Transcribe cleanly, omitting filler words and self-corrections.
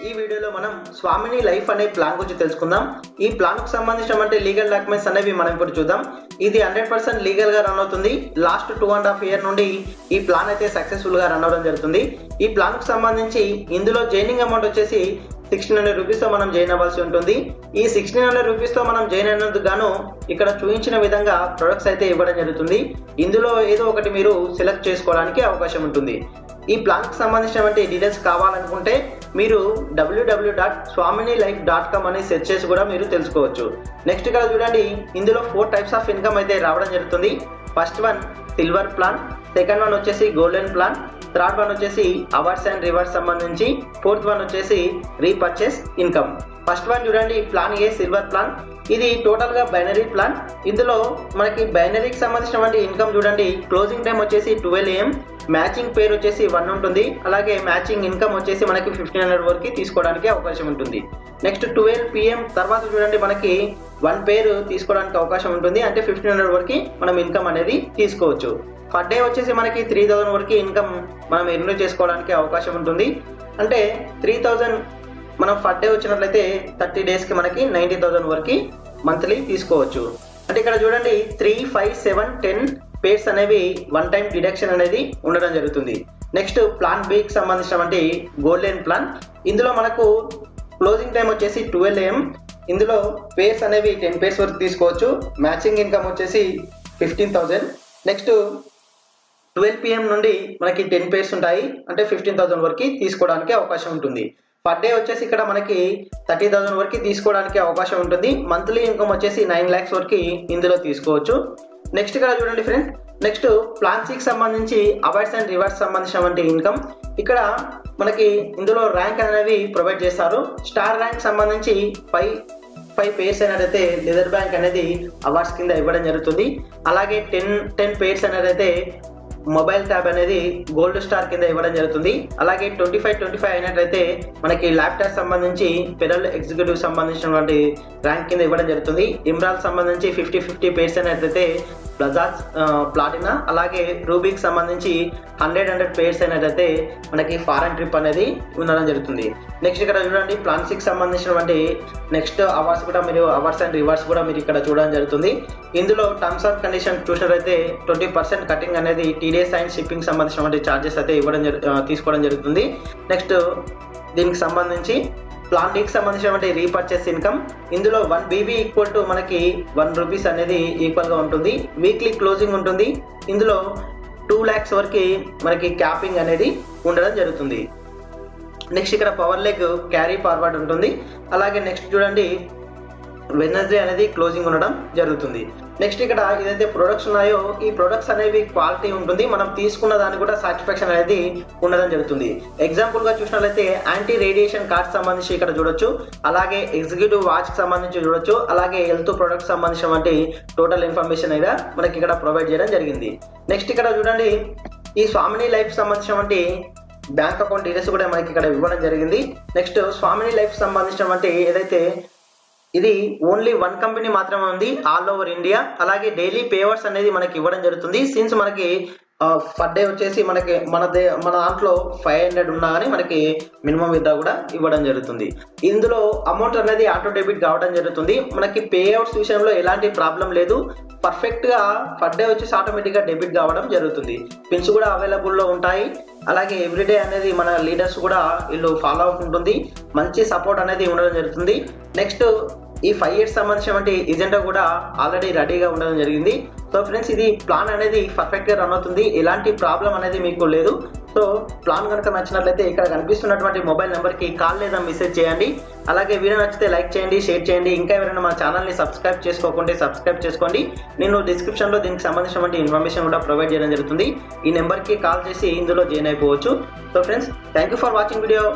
ఈ వీడియోలో మనం స్వామిని లైఫ్ అనే ప్లాన్ గురించి తెలుసుకుందాం. ఈ ప్లాన్ కు సంబంధించిన లీగల్ డాక్యుమెంట్స్ అనేవి మనం ఇప్పుడు చూద్దాం. ఇది 100% లీగల్ గా రన్ అవుతుంది. లాస్ట్ 2.5 ఇయర్ నుండి ఈ ప్లాన్ అయితే సక్సెస్ఫుల్ గా రన్ అవడం జరుగుతుంది. ఈ ప్లాన్ కు సంబంధించి ఇందులో జాయినింగ్ అమౌంట్ వచ్చేసి 1600 రూపీస్ తో మనం జాయిన్ అవ్వాల్సి ఉంటుంది. ఈ 1600 రూపీస్ తో మనం జాయిన్ అయినందుకు గాను ఇక్కడ చూపించిన విధంగా ప్రొడక్ట్స్ అయితే ఇవ్వడం జరుగుతుంది. ఇందులో ఏదో ఒకటి మీరు సెలెక్ట్ చేసుకోవడానికి అవకాశం ఉంటుంది. ఈ ప్లాన్ కి సంబంధించిన డీటెయిల్స్ కావాలనుకుంటే మీరు www.swamineelife.com అని సెర్చ్ చేసి కూడా మీరు తెలుసుకోవచ్చు. నెక్స్ట్ ఇక్కడ చూడండి, ఇందులో 4 టైప్స్ ఆఫ్ ఇన్కమ్ అయితే రావడం జరుగుతుంది. First one silver plan, second one వచ్చేసి గోల్డెన్ ప్లాన్, థర్డ్ వన్ వచ్చేసి అవర్స్ అండ్ రివర్స్ సంబంధించి, ఫోర్త్ వన్ వచ్చేసి రీపర్చేస్ ఇన్కమ్. ఫస్ట్ వన్ చూడండి, ప్లాన్ ఏ సిల్వర్ ప్లాన్. ఇది టోటల్ గా బైనరీ ప్లాన్. ఇందులో మనకి బైనరీకి సంబంధించిన ఇన్కమ్ చూడండి, క్లోజింగ్ టైం వచ్చేసి 12 AM, మ్యాచింగ్ పేరు వచ్చేసి 1 ఉంటుంది. అలాగే మ్యాచింగ్ ఇన్కమ్ వచ్చేసి మనకి 1500 వరకు తీసుకోవడానికి అవకాశం ఉంటుంది. నెక్స్ట్ 12 PM తర్వాత చూడండి మనకి 1 పేరు తీసుకోవడానికి అవకాశం ఉంటుంది. అంటే 1500 వరకు మనం ఇన్కమ్ అనేది తీసుకోవచ్చు. పర్ డే వచ్చేసి మనకి 3000 వరకు ఇన్కమ్ మనం ఎర్న్ చేసుకోవడానికి అవకాశం ఉంటుంది. అంటే 3000 మనం పర్ డే వచ్చినట్లయితే 30 డేస్ కి మనకి 90,000 వరకు మంత్లీ తీసుకోవచ్చు. అంటే ఇక్కడ చూడండి 3, 5, 7, 10 పేర్స్ అనేవి 1 టైం డిడక్షన్ అనేది ఉండడం జరుగుతుంది. నెక్స్ట్ ప్లాన్ బి కి సంబంధించిన గోల్డెన్ ప్లాన్. ఇందులో మనకు క్లోజింగ్ టైం వచ్చేసి 12 AM. ఇందులో పేర్స్ అనేవి 10 పేర్స్ వరకు తీసుకోవచ్చు. మ్యాచింగ్ ఇన్కమ్ వచ్చేసి 15,000. నెక్స్ట్ 12 PM నుండి మనకి 10 పేర్స్ ఉంటాయి. అంటే 15,000 వరకు తీసుకోవడానికి అవకాశం ఉంటుంది. పర్ డే వచ్చేసి ఇక్కడ మనకి 30,000 వరకు తీసుకోవడానికి అవకాశం ఉంటుంది. మంత్లీ ఇన్కమ్ వచ్చేసి 9 lakhs వరకు ఇందులో తీసుకోవచ్చు. నెక్స్ట్ ఇక్కడ చూడండి ఫ్రెండ్స్, నెక్స్ట్ ప్లాన్ సి కి సంబంధించి అవార్డ్స్ అండ్ రివార్డ్స్ సంబంధించిన ఇన్కమ్. ఇక్కడ మనకి ఇందులో ర్యాంక్ అనేవి ప్రొవైడ్ చేస్తారు. స్టార్ ర్యాంక్ సంబంధించి 5 పేర్స్ అనేది లెదర్ బ్యాంక్ అనేది అవార్డ్స్ కింద ఇవ్వడం జరుగుతుంది. అలాగే 10 పేర్స్ అనేది మొబైల్ ట్యాబ్ అనేది గోల్డ్ స్టార్ కింద ఇవ్వడం జరుగుతుంది. అలాగే 25 అయినట్లయితే మనకి ల్యాప్టాప్ సంబంధించి ఫెడరల్ ఎగ్జిక్యూటివ్ సంబంధించినటువంటి ర్యాంక్ కింద ఇవ్వడం జరుగుతుంది. ఇమ్రాల్ సంబంధించి 50 పేర్స్ అయినట్లయితే బజాజ్ ప్లాటినా, అలాగే రూబీకి సంబంధించి 100 పేర్స్ అయినట్లయితే మనకి ఫారెన్ ట్రిప్ అనేది ఉండడం జరుగుతుంది. నెక్స్ట్ ఇక్కడ చూడండి ప్లాన్ సి కి సంబంధించినటువంటి నెక్స్ట్ అవార్డ్స్ కూడా మీరు అవార్డ్స్ అండ్ రివార్డ్స్ కూడా మీరు ఇక్కడ చూడడం జరుగుతుంది. ఇందులో టర్మ్స్ ఆఫ్ కండిషన్ చూసినట్లయితే 20% కటింగ్ అనేది టీడీఎస్ అండ్ షిప్పింగ్ సంబంధించినటువంటి ఛార్జెస్ అయితే తీసుకోవడం జరుగుతుంది. నెక్స్ట్ దీనికి సంబంధించి ప్లాన్ డీకి సంబంధించినటువంటి రీపర్చేస్ ఇన్కమ్. ఇందులో 1 BB ఈక్వల్ టు మనకి 1 రూపీస్ అనేది ఈక్వల్ గా ఉంటుంది. వీక్లీ క్లోజింగ్ ఉంటుంది. ఇందులో 2 lakhs వరకు మనకి క్యాపింగ్ అనేది ఉండడం జరుగుతుంది. నెక్స్ట్ ఇక్కడ పవర్ లెగ్ క్యారీ ఫార్వర్డ్ ఉంటుంది. అలాగే నెక్స్ట్ చూడండి వెడ్నెస్డే అనేది క్లోజింగ్ ఉండడం జరుగుతుంది. నెక్స్ట్ ఇక్కడ ఏదైతే ప్రొడక్ట్స్ ఉన్నాయో ఈ ప్రొడక్ట్స్ అనేవి క్వాలిటీ ఉంటుంది. మనం తీసుకున్న దానికి కూడా సాటిస్ఫాక్షన్ అనేది ఉండడం జరుగుతుంది. ఎగ్జాంపుల్ గా చూసినట్లయితే యాంటీ రేడియేషన్ కార్డ్ సంబంధించి ఇక్కడ చూడొచ్చు. అలాగే ఎగ్జిక్యూటివ్ వాచ్ కి సంబంధించి చూడొచ్చు. అలాగే హెల్త్ ప్రొడక్ట్స్ సంబంధించిన టోటల్ ఇన్ఫర్మేషన్ అయితే మనకి ఇక్కడ ప్రొవైడ్ చేయడం జరిగింది. నెక్స్ట్ ఇక్కడ చూడండి ఈ స్వామిని లైఫ్ సంబంధించిన బ్యాంక్ అకౌంట్ డీటెయిల్స్ కూడా మనకి ఇక్కడ ఇవ్వడం జరిగింది. నెక్స్ట్ స్వామిని లైఫ్ సంబంధించిన ఏదైతే ఇది ఓన్లీ 1 కంపెనీ మాత్రమే ఉంది ఆల్ ఓవర్ ఇండియా. అలాగే డైలీ పేవర్స్ అనేది మనకి ఇవ్వడం జరుగుతుంది. సిన్స్ మనకి పర్ డే వచ్చేసి మనకి మన దాంట్లో 500 ఉన్నా కానీ మనకి మినిమం విత్డ్రా కూడా ఇవ్వడం జరుగుతుంది. ఇందులో అమౌంట్ అనేది ఆటో డెబిట్ కావడం జరుగుతుంది. మనకి పే అవుట్స్ విషయంలో ఎలాంటి ప్రాబ్లం లేదు. పర్ఫెక్ట్ గా పర్ డే వచ్చేసి ఆటోమేటిక్ గా డెబిట్ కావడం జరుగుతుంది. పిన్స్ కూడా అవైలబుల్ లో ఉంటాయి. అలాగే ఎవ్రీడే అనేది మన లీడర్స్ కూడా వీళ్ళు ఫాలో అప్ ఉంటుంది. మంచి సపోర్ట్ అనేది ఉండడం జరుగుతుంది. నెక్స్ట్ ఈ 5 years సంబంధించిన ఎజెండా కూడా ఆల్రెడీ రెడీగా ఉండడం జరిగింది. సో ఫ్రెండ్స్ ఇది ప్లాన్ అనేది పర్ఫెక్ట్ గా రన్ అవుతుంది. ఎలాంటి ప్రాబ్లం అనేది మీకు లేదు. సో ప్లాన్ కనుక నచ్చినట్లయితే ఇక్కడ కనిపిస్తున్నటువంటి మొబైల్ నెంబర్కి కాల్ లేదా మెసేజ్ చేయండి. అలాగే వీడియో నచ్చితే లైక్ చేయండి, షేర్ చేయండి. ఇంకా ఎవరైనా మా ఛానల్ని సబ్స్క్రైబ్ చేసుకోకుంటే సబ్స్క్రైబ్ చేసుకోండి. నేను డిస్క్రిప్షన్లో దీనికి సంబంధించిన ఇన్ఫర్మేషన్ కూడా ప్రొవైడ్ చేయడం జరుగుతుంది. ఈ నెంబర్కి కాల్ చేసి ఇందులో జాయిన్ అయిపోవచ్చు. So friends thank you for watching video.